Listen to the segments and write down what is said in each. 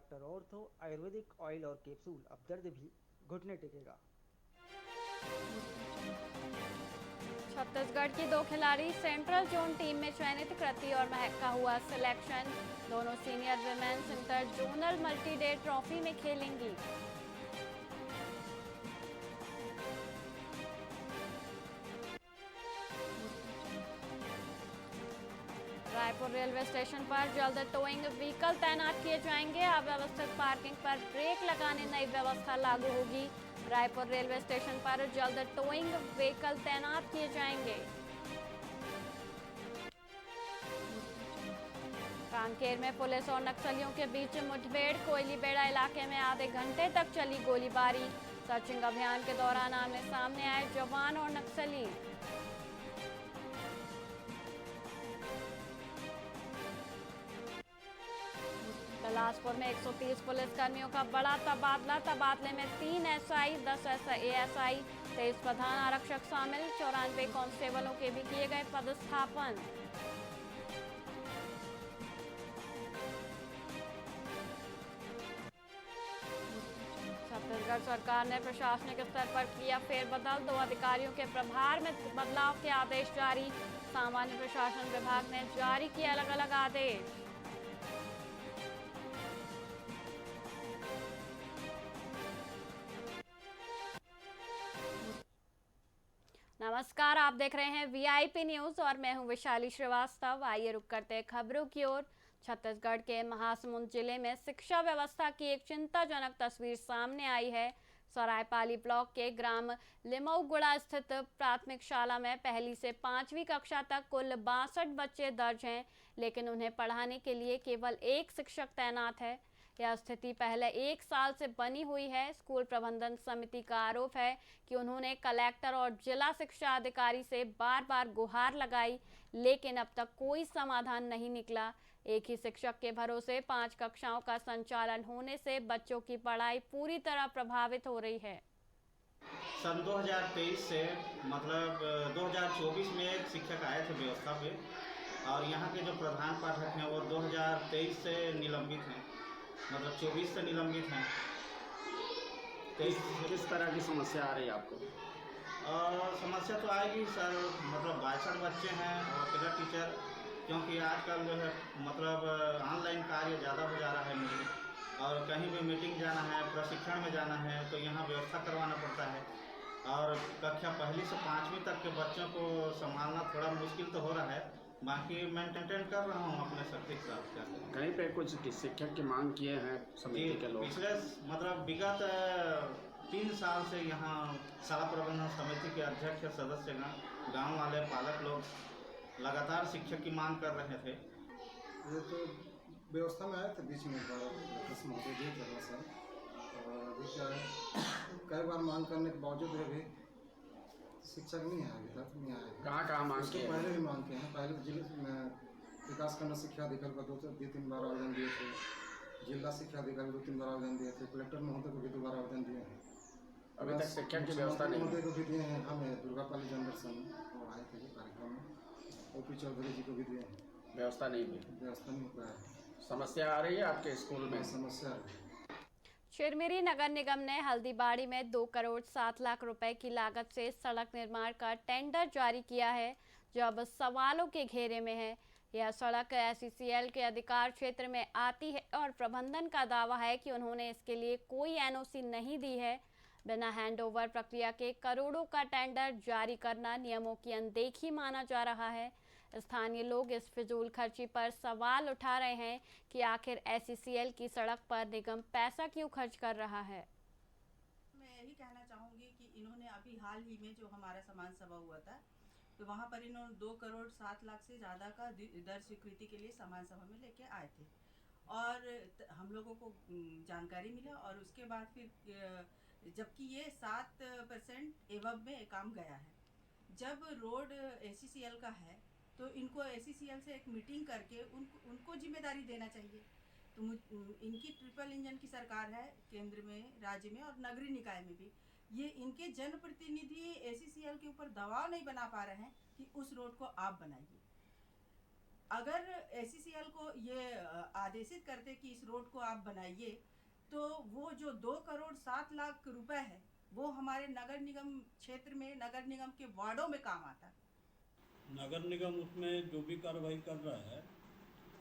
Doctor ortho Ayurvedic oil और capsule, अब दर्द भी घुटने टेकेगा। छत्तीसगढ़ की 2 खिलाड़ी सेंट्रल जोन टीम में चयनित, कृति और महक का हुआ सिलेक्शन। दोनों senior women's inter zonal multi day trophy में खेलेंगी। रायपुर रेलवे स्टेशन पर जल्द टोइंग व्हीकल तैनात किए जाएंगे। अव्यवस्थित पार्किंग पर ब्रेक लगाने नई व्यवस्था लागू होगी। रायपुर रेलवे स्टेशन पर जल्द टोइंग व्हीकल तैनात किए जाएंगे। कांकेर में पुलिस और नक्सलियों के बीच मुठभेड़, कोयलीबेड़ा इलाके में आधे घंटे तक चली गोलीबारी। सर्चिंग अभियान के दौरान आमने सामने आए जवान और नक्सली। बिलासपुर में 130 पुलिसकर्मियों का बड़ा तबादला। तबादले में 3 एसआई, 10 एएसआई, 23 प्रधान आरक्षक शामिल। 94 कांस्टेबलों के भी किए गए पदस्थापन। छत्तीसगढ़ सरकार ने प्रशासनिक स्तर पर किया फेरबदल। 2 अधिकारियों के प्रभार में बदलाव के आदेश जारी। सामान्य प्रशासन विभाग ने जारी किए अलग अलग आदेश। नमस्कार, आप देख रहे हैं वीआईपी न्यूज और मैं हूं विशाली श्रीवास्तव। आइए रुक करते हैं खबरों की ओर। छत्तीसगढ़ के महासमुंद जिले में शिक्षा व्यवस्था की एक चिंताजनक तस्वीर सामने आई है। सरायपाली ब्लॉक के ग्राम लिमऊगुड़ा स्थित प्राथमिक शाला में पहली से 5वीं कक्षा तक कुल 62 बच्चे दर्ज हैं, लेकिन उन्हें पढ़ाने के लिए केवल 1 शिक्षक तैनात है। यह स्थिति पहले 1 साल से बनी हुई है। स्कूल प्रबंधन समिति का आरोप है कि उन्होंने कलेक्टर और जिला शिक्षा अधिकारी से बार बार गुहार लगाई, लेकिन अब तक कोई समाधान नहीं निकला। एक ही शिक्षक के भरोसे 5 कक्षाओं का संचालन होने से बच्चों की पढ़ाई पूरी तरह प्रभावित हो रही है। सन 2023 से मतलब 2024 में एक शिक्षक आए थे व्यवस्था पे, और यहाँ के जो प्रधान पाठक हैं वो 2023 से निलंबित हैं, मतलब 24 से निलंबित हैं। किस तरह की समस्या आ रही है आपको? समस्या तो आएगी सर, मतलब 62 बच्चे हैं और 13 टीचर, क्योंकि आजकल जो है मतलब ऑनलाइन कार्य ज़्यादा हो जा रहा है मुझे, और कहीं भी मीटिंग जाना है, प्रशिक्षण में जाना है तो यहाँ व्यवस्था करवाना पड़ता है। और कक्षा पहली से 5वीं तक के बच्चों को संभालना थोड़ा मुश्किल तो हो रहा है, बाकी मेंटेन कर रहा हूँ अपने शक्ति के साथ। क्या कहीं पे कुछ शिक्षक की मांग किए हैं समिति के लोग? पिछले मतलब विगत 3 साल से यहाँ शाला प्रबंधन समिति के अध्यक्ष सदस्यगण, गांव वाले पालक लोग लगातार शिक्षक की मांग कर रहे थे। ये तो व्यवस्था में आए थे बीच में महोदय जी थे सर, और अभी क्या है कई बार मांग करने के बावजूद भी शिक्षक नहीं है, अभी तक नहीं आया। कहाँ मांग किए? पहले भी मांग किए हैं। पहले जिले में विकास खंड शिक्षा अधिकारी को 2-3 बार आवेदन दिए थे, जिला शिक्षा अधिकारी 2-3 बार आवेदन दिए थे, कलेक्टर महोदय को भी 2 बार आवेदन दिए हैं। अभी तक शिक्षक की व्यवस्था नहीं महोदय को भी दिए हैं, हमें दुर्गापाली जनदर्शन वो आए थे कार्यक्रम में, ओपी चौधरी जी को भी दिए हैं। व्यवस्था नहीं हुई? व्यवस्था नहीं हुआ है। समस्या आ रही है आपके स्कूल में? समस्या है। चिरमिरी नगर निगम ने हल्दीबाड़ी में 2 करोड़ 7 लाख रुपए की लागत से सड़क निर्माण का टेंडर जारी किया है, जो अब सवालों के घेरे में है। यह सड़क एसईसीएल के अधिकार क्षेत्र में आती है और प्रबंधन का दावा है कि उन्होंने इसके लिए कोई एनओसी नहीं दी है। बिना हैंडओवर प्रक्रिया के करोड़ों का टेंडर जारी करना नियमों की अनदेखी माना जा रहा है। स्थानीय लोग इस फिजूल खर्ची पर सवाल उठा रहे हैं कि आखिर एसईसीएल की सड़क पर निगम पैसा क्यों खर्च कर रहा है। मैं यही कहना चाहूँगी कि इन्होंने अभी हाल ही में जो हमारा समाज सभा हुआ था, तो वहाँ पर इन्होंने 2 करोड़ 7 लाख से ज़्यादा का दर स्वीकृति के लिए समाज सभा में लेके आए थे, और हम लोगों को जानकारी मिला, और उसके बाद फिर जबकि ये 7% एवब में काम गया है। जब रोड एसईसीएल का है तो इनको एसईसीएल से एक मीटिंग करके उनको जिम्मेदारी देना चाहिए। तो इनकी ट्रिपल इंजन की सरकार है, केंद्र में, राज्य में और नगरीय निकाय में भी। ये इनके जनप्रतिनिधि एसईसीएल के ऊपर दबाव नहीं बना पा रहे हैं कि उस रोड को आप बनाइए। अगर एसीसीएल को ये आदेशित करते कि इस रोड को आप बनाइए, तो वो जो 2,07,00,000 रुपए है वो हमारे नगर निगम क्षेत्र में, नगर निगम के वार्डों में काम आता। नगर निगम उसमें जो भी कार्रवाई कर रहा है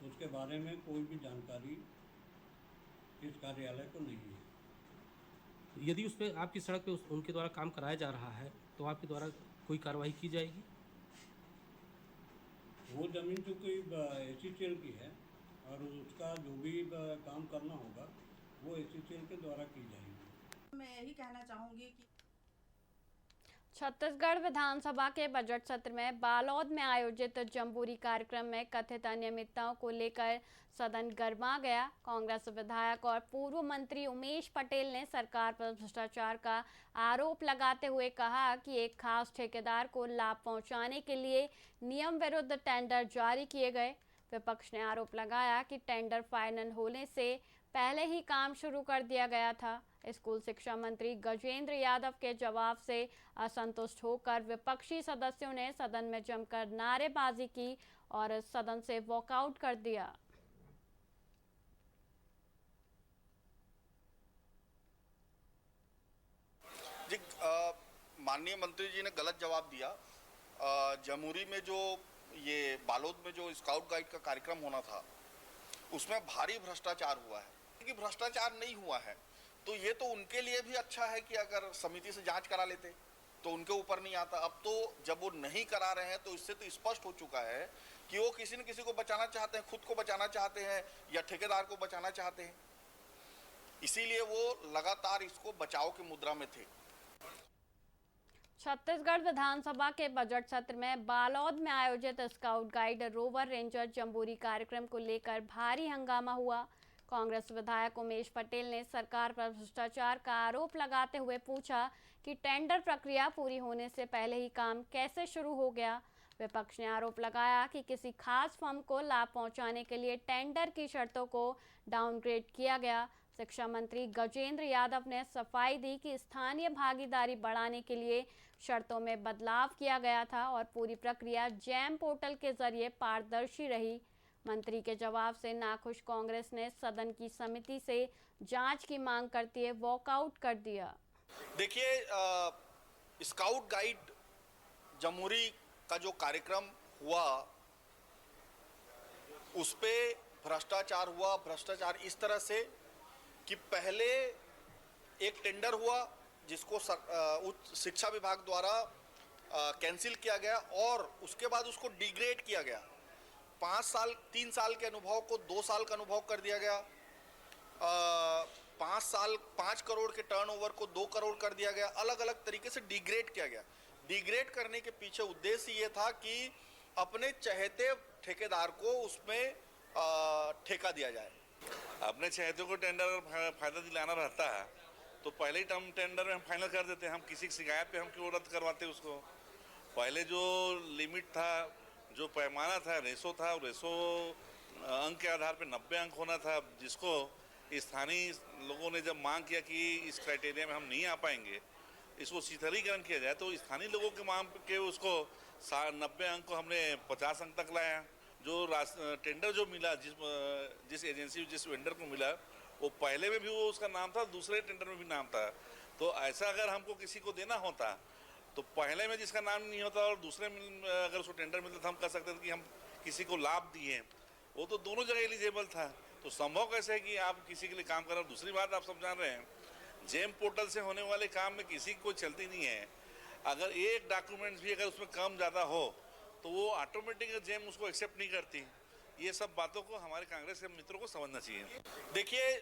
उसके बारे में कोई भी जानकारी इस कार्यालय को नहीं है। यदि उस पर आपकी सड़क पे उनके द्वारा काम कराया जा रहा है तो आपके द्वारा कोई कार्रवाई की जाएगी? वो ज़मीन जो कोई एसीसीएल की है और उसका जो भी काम करना होगा वो एसीसीएल के द्वारा की जाएगी। मैं यही कहना चाहूँगी कि छत्तीसगढ़ विधानसभा के बजट सत्र में बालोद में आयोजित जम्बूरी कार्यक्रम में कथित अनियमितताओं को लेकर सदन गर्मा गया। कांग्रेस विधायक और पूर्व मंत्री उमेश पटेल ने सरकार पर भ्रष्टाचार का आरोप लगाते हुए कहा कि एक खास ठेकेदार को लाभ पहुंचाने के लिए नियम विरुद्ध टेंडर जारी किए गए। विपक्ष ने आरोप लगाया कि टेंडर फाइनल होने से पहले ही काम शुरू कर दिया गया था। स्कूल शिक्षा मंत्री गजेंद्र यादव के जवाब से असंतुष्ट होकर विपक्षी सदस्यों ने सदन में जमकर नारेबाजी की और सदन से वॉकआउट कर दिया। जी, माननीय मंत्री जी ने गलत जवाब दिया। जमुरी में जो ये बालोद में जो स्काउट गाइड का कार्यक्रम होना था उसमें भारी भ्रष्टाचार हुआ है। कि भ्रष्टाचार नहीं हुआ है तो ये तो उनके लिए भी अच्छा है कि अगर समिति से जांच करा लेते तो उनके ऊपर नहीं आता। अब तो जब वो नहीं करा रहे हैं तो इससे तो स्पष्ट हो चुका है कि वो किसी न किसी को बचाना चाहते हैं, खुद को बचाना चाहते हैं या ठेकेदार को बचाना चाहते हैं। इसीलिए वो लगातार इसको बचाव की मुद्रा में थे। छत्तीसगढ़ विधानसभा के बजट सत्र में बालोद में आयोजित scout guide rover ranger jamboree कार्यक्रम को लेकर भारी हंगामा हुआ। कांग्रेस विधायक उमेश पटेल ने सरकार पर भ्रष्टाचार का आरोप लगाते हुए पूछा कि टेंडर प्रक्रिया पूरी होने से पहले ही काम कैसे शुरू हो गया। विपक्ष ने आरोप लगाया कि किसी खास फर्म को लाभ पहुंचाने के लिए टेंडर की शर्तों को डाउनग्रेड किया गया। शिक्षा मंत्री गजेंद्र यादव ने सफाई दी कि स्थानीय भागीदारी बढ़ाने के लिए शर्तों में बदलाव किया गया था और पूरी प्रक्रिया जैम पोर्टल के जरिए पारदर्शी रही। मंत्री के जवाब से नाखुश कांग्रेस ने सदन की समिति से जांच की मांग करते हुए वॉकआउट कर दिया। देखिए, स्काउट गाइड जमुरी का जो कार्यक्रम हुआ उस पे भ्रष्टाचार हुआ। भ्रष्टाचार इस तरह से कि पहले एक टेंडर हुआ जिसको उच्च शिक्षा विभाग द्वारा कैंसिल किया गया और उसके बाद उसको डिग्रेड किया गया। 3 साल के अनुभव को 2 साल का अनुभव कर दिया गया। 5 करोड़ के टर्नओवर को 2 करोड़ कर दिया गया। अलग अलग तरीके से डिग्रेड किया गया। डिग्रेड करने के पीछे उद्देश्य ये था कि अपने चहेते ठेकेदार को उसमें ठेका दिया जाए। अपने चहेतों को टेंडर फायदा दिलाना रहता है तो पहले ही टर्म टेंडर में हम फाइनल कर देते हैं। हम किसी की शिकायत पे हम क्यों रद्द करवाते उसको। पहले जो लिमिट था, जो पैमाना था, रेशो था, रेशो अंक के आधार पे 90 अंक होना था, जिसको स्थानीय लोगों ने जब मांग किया कि इस क्राइटेरिया में हम नहीं आ पाएंगे, इसको शिथिलीकरण किया जाए, तो स्थानीय लोगों के मांग के उसको 90 अंक को हमने 50 अंक तक लाया। जो टेंडर जो मिला, जिस एजेंसी जिस वेंडर को मिला, वो पहले में भी वो उसका नाम था, दूसरे टेंडर में भी नाम था। तो ऐसा अगर हमको किसी को देना होता तो पहले में जिसका नाम नहीं होता और दूसरे में अगर उसको टेंडर मिलता तो हम कह सकते थे कि हम किसी को लाभ दिए। वो तो दोनों जगह एलिजिबल था। तो संभव कैसे है कि आप किसी के लिए काम कर रहे हो। दूसरी बात आप सब जान रहे हैं, जेम पोर्टल से होने वाले काम में किसी की कोई चलती नहीं है। अगर एक डॉक्यूमेंट्स भी अगर उसमें कम ज़्यादा हो तो वो ऑटोमेटिक जेम उसको एक्सेप्ट नहीं करती। ये सब बातों को हमारे कांग्रेस के मित्रों को समझना चाहिए। देखिए,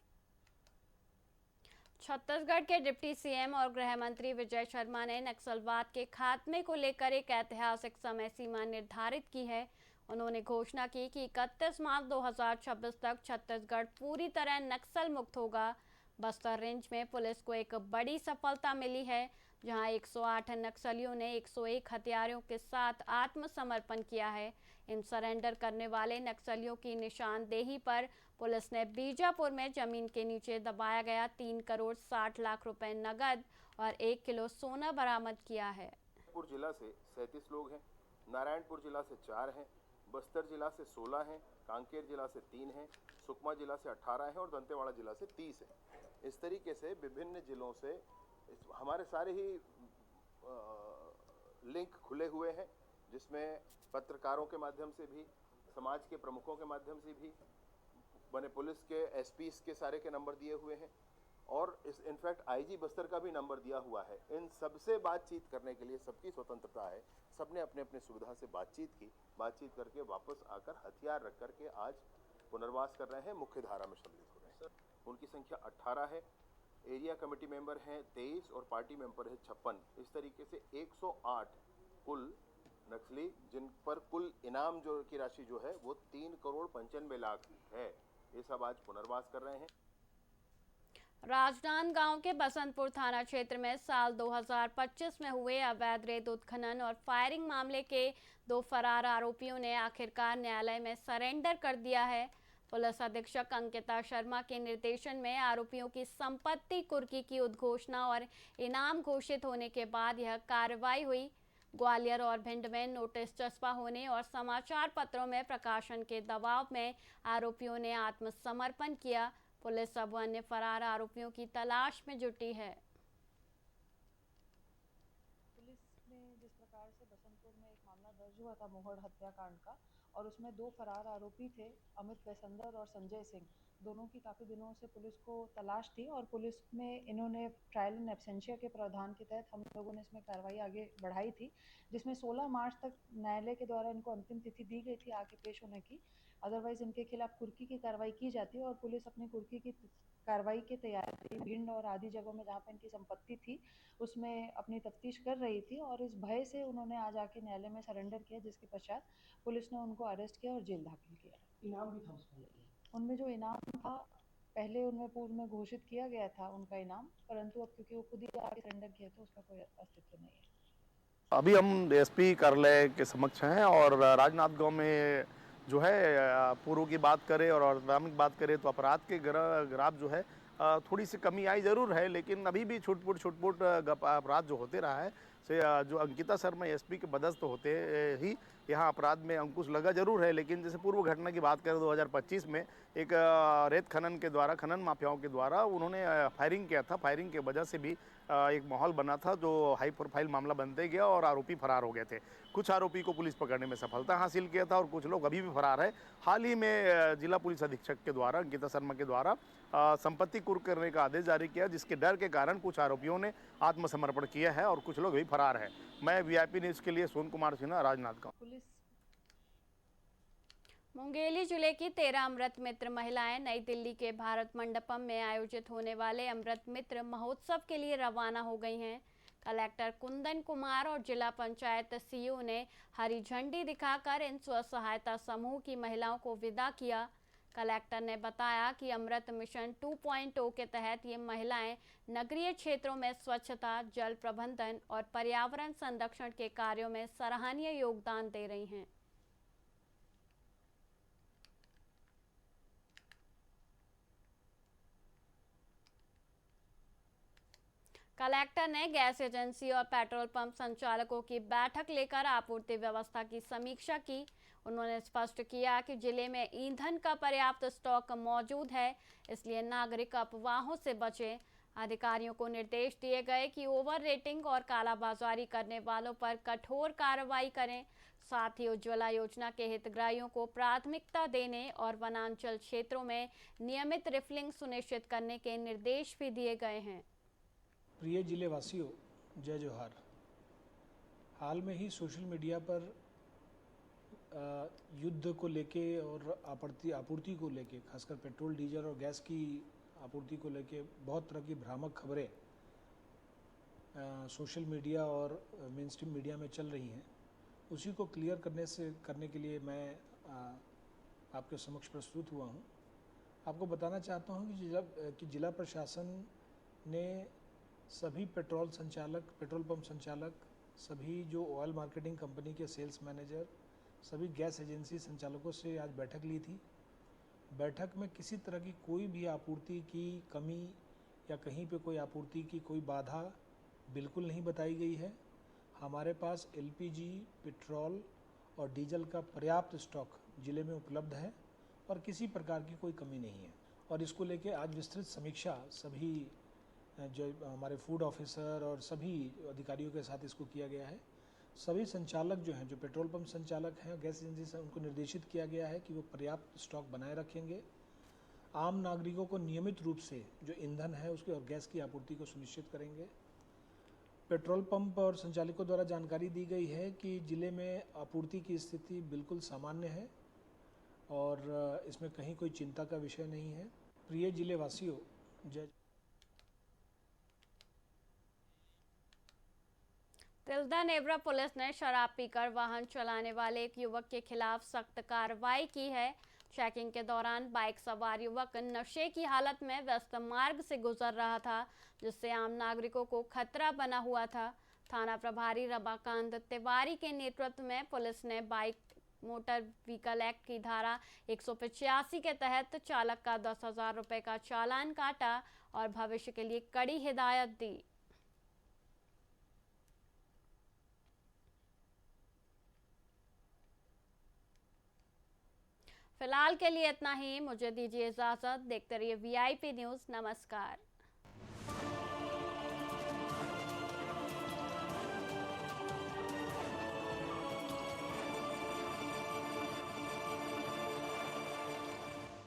छत्तीसगढ़ के डिप्टी सीएम और गृह मंत्री विजय शर्मा ने नक्सलवाद के खात्मे को लेकर एक ऐतिहासिक समय सीमा निर्धारित की है। उन्होंने घोषणा की कि 31 मार्च 2026 तक छत्तीसगढ़ पूरी तरह नक्सल मुक्त होगा। बस्तर रेंज में पुलिस को एक बड़ी सफलता मिली है, जहां 108 नक्सलियों ने 101 हथियारों के साथ आत्मसमर्पण किया है। इन सरेंडर करने वाले नक्सलियों की निशानदेही पर पुलिस ने बीजापुर में जमीन के नीचे दबाया गया 3 करोड़ 60 लाख रुपए नगद और 1 किलो सोना बरामद किया है। जिला से 37 लोग हैं, नारायणपुर जिला से 4 हैं, बस्तर जिला से 16 हैं, कांकेर जिला से 3 हैं, सुकमा जिला से 18 हैं और दंतेवाड़ा जिला से 30 हैं। इस तरीके से विभिन्न जिलों से हमारे सारे ही लिंक खुले हुए हैं, जिसमें पत्रकारों के माध्यम से भी, समाज के प्रमुखों के माध्यम से भी, बने पुलिस के एसपीस के सारे के नंबर दिए हुए हैं और इस इनफैक्ट आईजी बस्तर का भी नंबर दिया हुआ है। इन सबसे बातचीत करने के लिए सबकी स्वतंत्रता है, सबने अपने अपने सुविधा से बातचीत करके वापस आकर हथियार रख करके आज पुनर्वास कर रहे हैं, मुख्य धारा में सम्मिलित हो रहे हैं। उनकी संख्या 18 है, एरिया कमेटी मेंबर हैं 23 और पार्टी मेंबर है 56। इस तरीके से 108 कुल नक्सली, जिन पर कुल इनाम जो की राशि जो है वो 3,95,00,000 है, ये सब आज पुनर्वास कर रहे हैं। राजनांदगांव के बसंतपुर थाना क्षेत्र में साल 2025 में हुए अवैध रेत उत्खनन और फायरिंग मामले के 2 फरार आरोपियों ने आखिरकार न्यायालय में सरेंडर कर दिया है। पुलिस अधीक्षक अंकिता शर्मा के निर्देशन में आरोपियों की संपत्ति कुर्की की उद्घोषणा और इनाम घोषित होने के बाद यह कार्रवाई हुई। ग्वालियर और भिंड में नोटिस चस्पा होने और समाचार पत्रों में प्रकाशन के दबाव में आरोपियों ने आत्मसमर्पण किया। पुलिस अब अन्य फरार आरोपियों की तलाश में जुटी है। पुलिस ने जिस प्रकार से बसंतपुर में एक मामला दर्ज हुआ था मोहड़ हत्याकांड का, और उसमें 2 फरार आरोपी थे, अमित पैसंदर और संजय सिंह, दोनों की काफ़ी दिनों से पुलिस को तलाश थी और पुलिस में इन्होंने ट्रायल एंड एब्सेंशिया के प्रावधान के तहत हम लोगों ने इसमें कार्रवाई आगे बढ़ाई थी, जिसमें 16 मार्च तक न्यायालय के द्वारा इनको अंतिम तिथि दी गई थी आगे पेश होने की। अदरवाइज इनके खिलाफ कुर्की की कार्रवाई की जाती है और पुलिस अपनी कुर्की की कार्रवाई की तैयारी भिंड और आदि जगहों में जहाँ पर इनकी संपत्ति थी उसमें अपनी तफ्तीश कर रही थी और इस भय से उन्होंने आज आके न्यायालय में सरेंडर किया, जिसके पश्चात पुलिस ने उनको अरेस्ट किया और जेल दाखिल किया। इनाम भी था उसमें? उनमें जो इनाम था पहले उनमें पूर्व में घोषित किया गया था उनका इनाम, परंतु अब क्योंकि वो खुद ही आगे सरेंडर किया तो उसका कोई अस्तित्व नहीं है। अभी हम एसपी कार्यालय के समक्ष हैं और राजनांदगांव में जो है पूर्व की बात करें और आगामी बात करें तो अपराध के ग्राफ जो है थोड़ी सी कमी आई ज़रूर है, लेकिन अभी भी छुटपुट अपराध जो होते रहा है से जो अंकिता शर्मा एसपी के बदस्त होते ही यहाँ अपराध में अंकुश लगा जरूर है। लेकिन जैसे पूर्व घटना की बात करें 2025 में एक रेत खनन माफियाओं के द्वारा उन्होंने फायरिंग किया था। फायरिंग की वजह से भी एक माहौल बना था जो हाई प्रोफाइल मामला बनते गया और आरोपी फरार हो गए थे। कुछ आरोपी को पुलिस पकड़ने में सफलता हासिल किया था और कुछ लोग अभी भी फरार है। हाल ही में जिला पुलिस अधीक्षक के द्वारा अंकिता शर्मा के द्वारा संपत्ति कुर्क करने का आदेश जारी किया, जिसके डर के कारण कुछ आरोपियों ने आत्मसमर्पण किया है और कुछ लोग भी फरार है। मैं वीआईपी न्यूज़ के लिए सोन कुमार सिन्हा, राजनांदगांव। मुंगेली जिले की 13 अमृत मित्र महिलाएं नई दिल्ली के भारत मंडपम में आयोजित होने वाले अमृत मित्र महोत्सव के लिए रवाना हो गई हैं। कलेक्टर कुंदन कुमार और जिला पंचायत सीईओ ने हरी झंडी दिखाकर इन स्व सहायता समूह की महिलाओं को विदा किया। कलेक्टर ने बताया कि अमृत मिशन 2.0 के तहत ये महिलाएं नगरीय क्षेत्रों में स्वच्छता, जल प्रबंधन और पर्यावरण संरक्षण के कार्यों में सराहनीय योगदान दे रही हैं। कलेक्टर ने गैस एजेंसी और पेट्रोल पंप संचालकों की बैठक लेकर आपूर्ति व्यवस्था की समीक्षा की। उन्होंने स्पष्ट किया कि जिले में ईंधन का पर्याप्त स्टॉक मौजूद है, इसलिए नागरिक अफवाहों से बचें। अधिकारियों को निर्देश दिए गए कि ओवर रेटिंग और कालाबाजारी करने वालों पर कठोर कार्रवाई करें। साथ ही उज्ज्वला योजना के हितग्राहियों को प्राथमिकता देने और वनांचल क्षेत्रों में नियमित रिफिलिंग सुनिश्चित करने के निर्देश भी दिए गए हैं। प्रिय जिले वासियों, जय जोहार। हाल में ही सोशल मीडिया पर युद्ध को लेके और आपूर्ति को लेके, खासकर पेट्रोल, डीजल और गैस की आपूर्ति को लेके बहुत तरह की भ्रामक खबरें सोशल मीडिया और मेन स्ट्रीम मीडिया में चल रही हैं। उसी को क्लियर करने के लिए मैं आपके समक्ष प्रस्तुत हुआ हूं। आपको बताना चाहता हूं कि जिला प्रशासन ने सभी पेट्रोल पंप संचालक, सभी जो ऑयल मार्केटिंग कंपनी के सेल्स मैनेजर, सभी गैस एजेंसी संचालकों से आज बैठक ली थी। बैठक में किसी तरह की कोई भी आपूर्ति की कमी या कहीं पे कोई आपूर्ति की कोई बाधा बिल्कुल नहीं बताई गई है। हमारे पास एलपीजी, पेट्रोल और डीजल का पर्याप्त स्टॉक ज़िले में उपलब्ध है और किसी प्रकार की कोई कमी नहीं है। और इसको लेके आज विस्तृत समीक्षा सभी जो हमारे फूड ऑफिसर और सभी अधिकारियों के साथ इसको किया गया है। सभी संचालक जो हैं, जो पेट्रोल पंप संचालक हैं, गैस एजेंसी से, उनको निर्देशित किया गया है कि वो पर्याप्त स्टॉक बनाए रखेंगे। आम नागरिकों को नियमित रूप से जो ईंधन है उसकी और गैस की आपूर्ति को सुनिश्चित करेंगे। पेट्रोल पंप और संचालकों द्वारा जानकारी दी गई है कि ज़िले में आपूर्ति की स्थिति बिल्कुल सामान्य है और इसमें कहीं कोई चिंता का विषय नहीं है। प्रिय ज़िले वासियों, जय। तिल्दा नेवरा पुलिस ने शराब पीकर वाहन चलाने वाले एक युवक के खिलाफ सख्त कार्रवाई की है। चेकिंग के दौरान बाइक सवार युवक नशे की हालत में व्यस्त मार्ग से गुजर रहा था, जिससे आम नागरिकों को खतरा बना हुआ था। थाना प्रभारी रमाकांत तिवारी के नेतृत्व में पुलिस ने बाइक मोटर व्हीकल एक्ट की धारा 185 के तहत चालक का 10,000 रुपये का चालान काटा और भविष्य के लिए कड़ी हिदायत दी। फिलहाल के लिए इतना ही। मुझे दीजिए इजाजत। देखते रहिए VIP न्यूज़। नमस्कार।